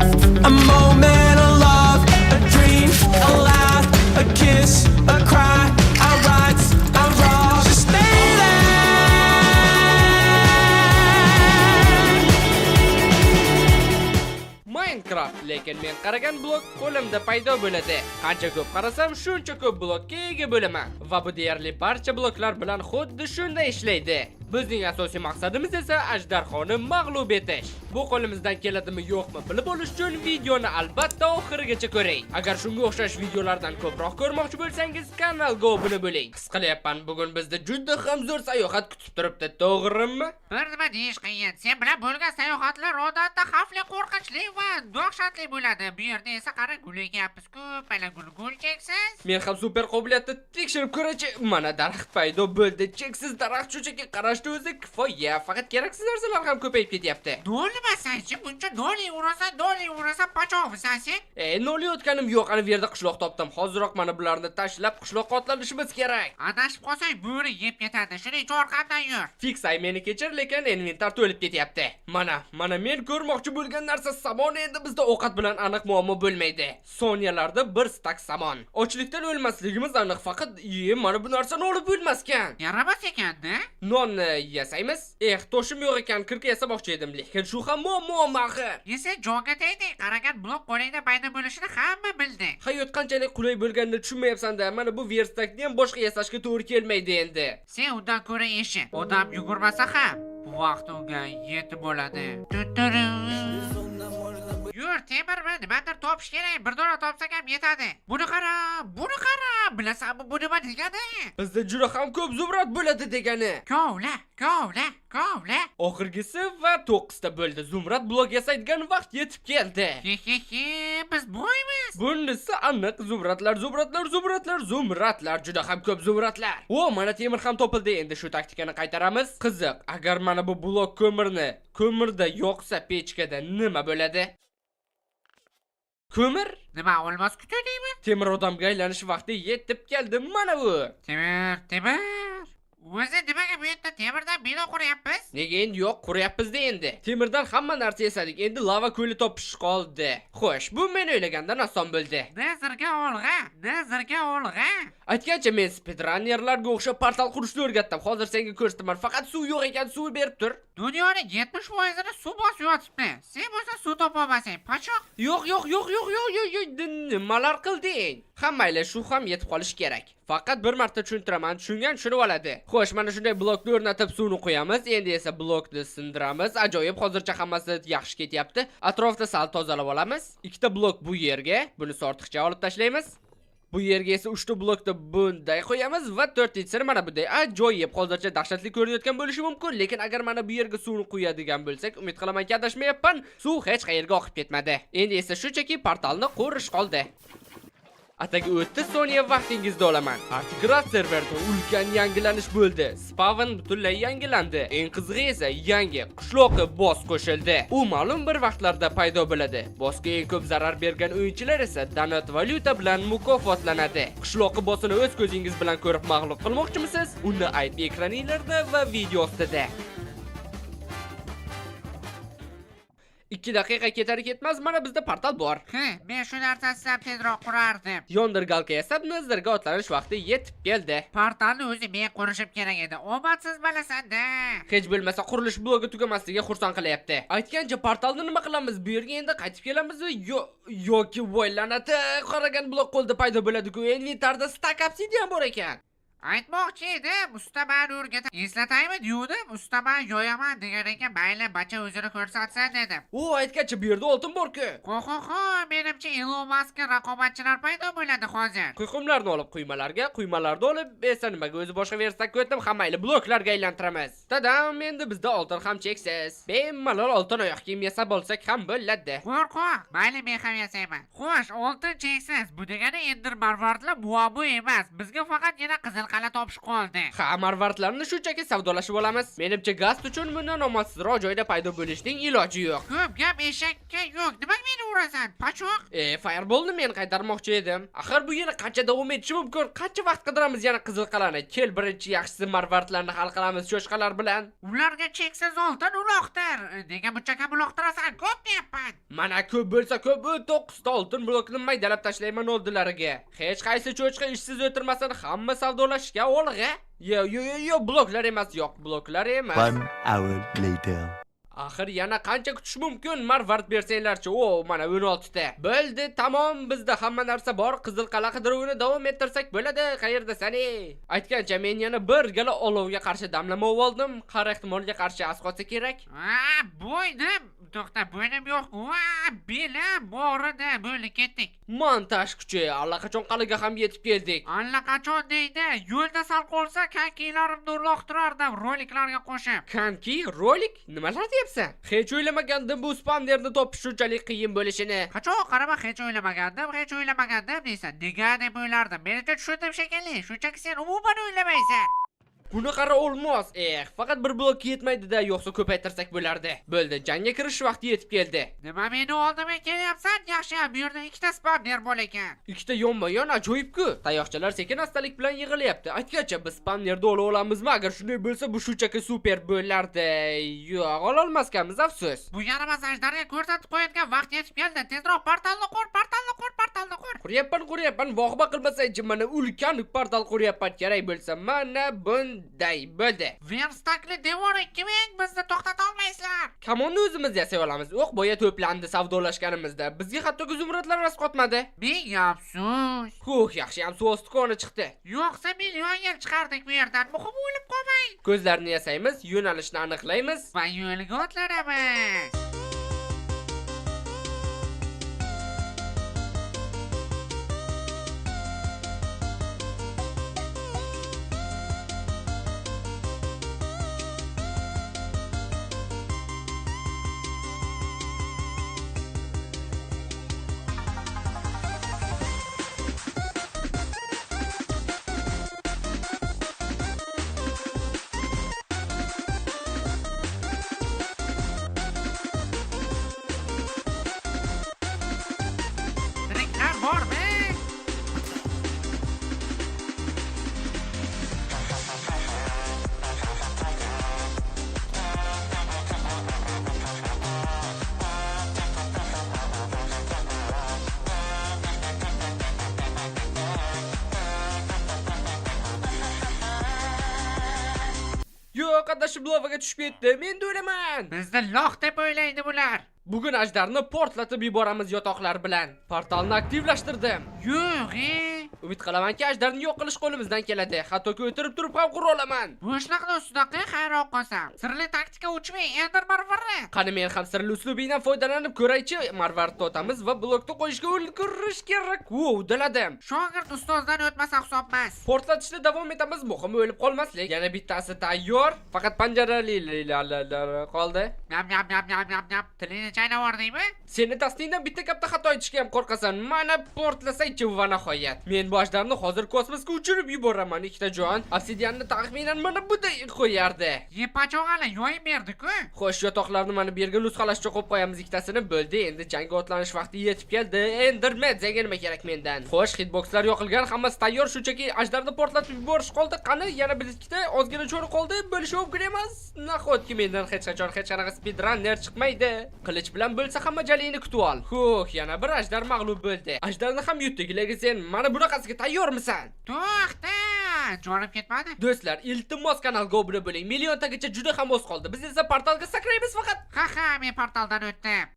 A moment of love, a dream, a laugh, a kiss, a cry, our rights, our wrongs. Just stay there. Minecraft, lekin men qaragan blok qo'limda paydo bo'ladi. Qancha ko'p qarasam, shuncha ko'p blokka ega bo'laman va bu deyarli barcha bloklar bilan xuddi shunday ishlaydi. Bizning asosiy maqsadimiz esa ajdarxoni mag'lub etish. Bu qo'limizdan keladimi yo'qmi bilib olish uchun videoni albatta oxirigacha ko'ring. Agar shunga o'xshash videolardan ko'proq ko'rmoqchi bo'lsangiz, kanalga obuna bo'ling. His qilyapman, bugun bizda juda ham zo'r sayohat kutib turibdi, to'g'rimi? Bir nima deyish qiyin. Sen bilan bo'lgan sayohatlar odatda xavfli, qo'rqinchli va dahshatli bo'ladi. Bu yerda esa qara gulayapmiz-ku, mana gul cheksiz. Men ham super qobiliyatni tekshirib ko'rachi. Mana daraxt paydo bo'ldi. Cheksiz daraxt shunchaki qarashni o'zi kifoya. Faqat keraksiz narsalar ham ko'payib ketyapti. Nolimasan-chi, buncha doli urasan, pachoqmisan sen? Nolayotganim yo'q. Ana bu yerda qishloq topdim. Hoziroq mana bularni tashlab qishloqqa otlanishimiz kerak. Adashib qolsang bo'ri yeb ketadi. Shuning uchun orqamdan yur. Fiksay meni kechir, lekin inventar to'lib ketyapti. Mana men ko'rmoqchi bo'lgan narsa samon. Endi bizda ovqat bilan aniq muammo bo'lmaydi. Soniyalarda bir stak samon. Ochlikdan o'lmasligimiz aniq, faqat mana bu narsani olib bo'lmaskan. Yaramas ekan-da. Non yasaymiz. To'shim yo'q ekan, kirka yasamoqchi edim, lekin shu ham muammo axir. Yesa jonga tegdi. Qaragan blok qo'lingda paydo bo'lishini hamma bildi. Hayot qanchalik qulay bo'lganini tushunmayapsan-da. Mana bu verstakni ham boshqa yasashga to'g'ri kelmaydi endi. Sen undan ko'ra eshi. Odam yugurmasa ham bu vaqt unga yetib bo'ladi. Yur, temirmi? Nimadir topish kerak. Bir dona topsak ham yetadi. Buni qara. Bilasanmi bu nima degani? Bizda juda ham ko'p zumrad bo'ladi degani. Kovla. Oxirgisi va 9 ta bo'ldi. Zumrad blok yasaydigan vaqt yetib keldi. Biz boymiz. Bunisi aniq. Zumradlar, juda ham ko'p zumradlar. Mana temir ham topildi. Endi shu taktikani qaytaramiz. Qiziq, agar mana bu blok ko'mirda yoqsa pechkada nima bo'ladi? Ko'mir? Nima olmos kutadingmi? Temir odamga aylanish vaqti yetib keldi. Mana bu. Temir. O'zi nimaga bu yerda temirdan bino quryapmiz? Nega endi yo'q, quryapmiz-da endi. Temirdan hamma narsa yasadik. Endi lava ko'li topish qoldi. Xo'sh, bu men o'ylagandan oson bo'ldi. Nazarga olg'a. Aytgancha men speedrunnerlarga o'xshab portal qurishni o'rgatdim. Hozir senga ko'rsataman. Faqat suv yo'q ekan, suv berib tur. Dunyoning 70%ni suv bosib yotibdi. Sen bo'lsa suv topa olmasang, pachoq. Yo'q. Nimalar qilding? Hammaylar shu ham yetib qolish kerak. Faqat bir marta tushuntiraman, tushungan tushunib oladi. Xo'sh, mana shunday blokni o'rnatib suvni qo'yamiz. Endi esa blokni sindiramiz. Ajoyib, hozircha hammasi yaxshi ketyapti. Atrofda sal tozalab olamiz. 2 ta blok bu yerga, buni ortiqcha olib tashlaymiz. Bu yerga esa 3 ta blokni bunday qo'yamiz va 4-sini mana bunday ajoyib, hozircha dahshatli ko'rinayotgan bo'lishi mumkin, lekin agar mana bu yerga suvni quyadigan bo'lsak, umid qilamanki adashmayapman, suv hech qayerga oqib ketmadi. Endi esa shunchaki portalni qurish qoldi. Ataga 30 soniya vaqtingizni olaman. Artigraf serverda ulkan yangilanish bo'ldi. Spawn butunlay yangilandi. Eng qizig'i esa yangi qishloqqa boss qo'shildi. U ma'lum bir vaqtlarda paydo bo'ladi. Bossga eng ko'p zarar bergan o'yinchilar esa donat valyuta bilan mukofotlanadi. Qishloqqa bossini o'z ko'zingiz bilan ko'rib mag'lub qilmoqchimisiz? Uni IP ekraninglarda va video ostida. 2 daqiqa ketar ketmas mana bizda portal bor. Men shu narsasidan tezroq qurardim. Yondirgalka yasab nazarga otlanish vaqti yetib keldi. Portalni o'zi men qurishim kerak edi. Omadsiz bo'lasan-da. Hech bo'lmasa qurilish blogi tugamasligi xursand qilyapti. Aytgancha portalni nima qilamiz? Bu yerga endi qaytib kelamizmi yoki voylanati qaragan blok qo'lda paydo bo'ladi-ku. Inventarda stack obsidian bor ekan. Aytmoqchi edim, ustamani o'rgatib eslataymi degandim, ustaman yo'yaman degan ekan, mayli bacha o'zini ko'rsatsin dedim. Aytgancha bu yerda oltin bor-ku. Menimcha Elon Muskga raqobatchilar paydo bo'ladi hozir. Quyqumlarni olib quymalarni olib, esa nimaga o'zi boshqa versakka o'tdim, hammayli bloklarga aylantiramiz. Tadam, endi bizda oltin ham cheksiz. Bemalol oltin oyoq kiyim yasab olsak ham bo'ladi. Qo'rqoq, mayli men ham yasayman. Xo'sh, oltin cheksiz. Bu degani Ender Marvardlar muammo emas. Bizga faqat yana qizil qala topishib qoldi. Ha, marvartlarni shunchaki savdolashib olamiz. Menimcha Gast uchun bundan omadsizroq joyda paydo bo'lishning iloji yo'q. Ko'p gap eshakka yo'q. Nimaga meni urasan? Pachoq. Fireballni men qaytarmoqchi edim. Axir bu yana qancha davom etishi mumkin? Qancha vaqt qidiramiz yana qizil qalani? Kel, birinchi yaxshisi marvartlarni hal qilamiz cho'chqalar bilan. Ularga cheksiz oltin uloqtir. Nega buncha kam uloqtirasan? Ko'p deyapman. Mana ko'p bo'lsa ko'p, 9 ta oltin blokni maydalab tashlayman oldilariga. Hech qaysi cho'chqa ishsiz o'tirmasin, hamma savdolashishga olg'a. Yo, bloklar emas, yo'q, bloklar emas. 1 hour later. Axir yana qancha kutish mumkin? Marvart bersanglarchi. Mana 16 ta. Bo'ldi, tamom, bizda hamma narsa bor. Qizil qala qidiruvini davom ettirsak bo'ladi. Qayerda sani? Aytgancha men yana bir gala olovga qarshi damlama oldim. Har ehtimolga qarshi asqotsa kerak. Bo'ynim. To'xta, bo'ynim yo'q. Belim borida, bo'ldi ketdik. Montaj kuchi, allaqachon qalaga ham yetib keldik. Allaqachon deydi. Yo'lda sal qolsa kankilarimni uloqtirardim roliklarga qo'shib. Kanki, rolik? Nimalar deyapsan? Hech o'ylamagandim bu spamnerni topish shunchalik qiyin bo'lishini. Qachon qarama, hech o'ylamagandim deysan. Nega deb o'ylardim. Menimcha tushundim shekilli. Shunchaki sen umuman o'ylamaysan. Buni qara olmos. Faqat bir blok yetmaydi-da, yo'qsa ko'paytirsak bo'lardi. Bo'ldi, jangga kirish vaqti yetib keldi. Nima meni oldimga kelyapsan? Yaxshi, bu yerda ikkita spamner bor ekan. Ikkita yonma-yon ajoyib-ku. Tayoqchalar sekin-astalik bilan yig'ilyapti. Aytgancha biz spamnerda ola olamizmi? Agar shunday bo'lsa, bu shunchaki super bo'lardi. Yo'q, ola olmaskanmiz, afsus. Bu yaramas ajdarga ko'rsatib qo'yadigan vaqt yetib keldi. Tezroq portalni qur. Quryapman, voqba qilmasaychi, mana ulkan portal quryapman. Kerak bo'lsa, mana bunday bo'ldi. Verstakli devor 2000 bizni to'xtata olmaysizlar. Kamonni o'zimiz yasay olamiz. O'q boya to'plandi savdolashganimizda. Bizga hatto zumradlar rasqotmadi. Ming afsus. Yaxshi ham suv osti koni chiqdi. Yo'qsa million yil chiqardik bu yerdan. Muhim o'lib qolmang. Ko'zlarni yasaymiz, yo'nalishni aniqlaymiz va yo'lga otlanamiz. Yo'q, qadashib lavaga tushib ketdi. Men de o'laman. Bizni loq deb o'ylaydi bular. Bugun ajdarni portlatib yuboramiz yotoqlar bilan. Portalni aktivlashtirdim. Yo'q, Umid qilamanki ajdarni yo'q qilish qo'limizdan keladi. Hattoki o'tirib turib ham qura olaman. Bo'shliqni ustidaqa xayron qolsam. Sirli taktika uchmay Ender marvarni. Qani men ham sirli uslubingdan foydalanib ko'raychi. Marvarni otamiz va blokni qo'yishga ulgurish kerak. Uddaladim. Shogird ustozdan o'tmasa hisobmas. Portlatishda davom etamiz. Muhimi o'lib qolmaslik. Yana bittasi tayyor. Faqat panjaralilar qoldi. Nyam. Tilini chaynavordingmi? Seni dastingdan bitta katta xato aytishga ham qo'rqasan. Mana portlasaychi va nihoyat. Men bu ajdarni hozir kosmosga uchirib yuboraman. Ikkita jon obsidianni taxminan mana bunday qo'yardi. Yepachog'ala yo'yib berdi-ku. Xo'sh, yotoqlarni mana bu yerga nusxalashga qo'yib qo'yamiz ikkitasini. Bo'ldi, endi jangga otlanish vaqti yetib keldi. Enderman senga nima kerak mendan? Xo'sh, hitboxlar yoqilgan, hammasi tayyor, shunchaki ajdarni portlatib yuborish qoldi. Qani, yana bir ikkita ozgina cho'ri qoldi. Bo'lishi mumkin emas. Nahotki mendan hech qanaqa speedrunner chiqmaydi. Qilich bilan bo'lsa hamma jalingni kutib ol. Yana bir ajdar mag'lub bo'ldi. Ajdarni ham yutdik, lekin sen mana bunaqasiga tayyormisan? To'xta! Jonim ketmadi. Do'stlar, iltimos kanalga obuna bo'ling. Milliontagacha juda ham oz qoldi. Biz esa portalga sakraymiz faqat. Ha, men portaldan o'tdim.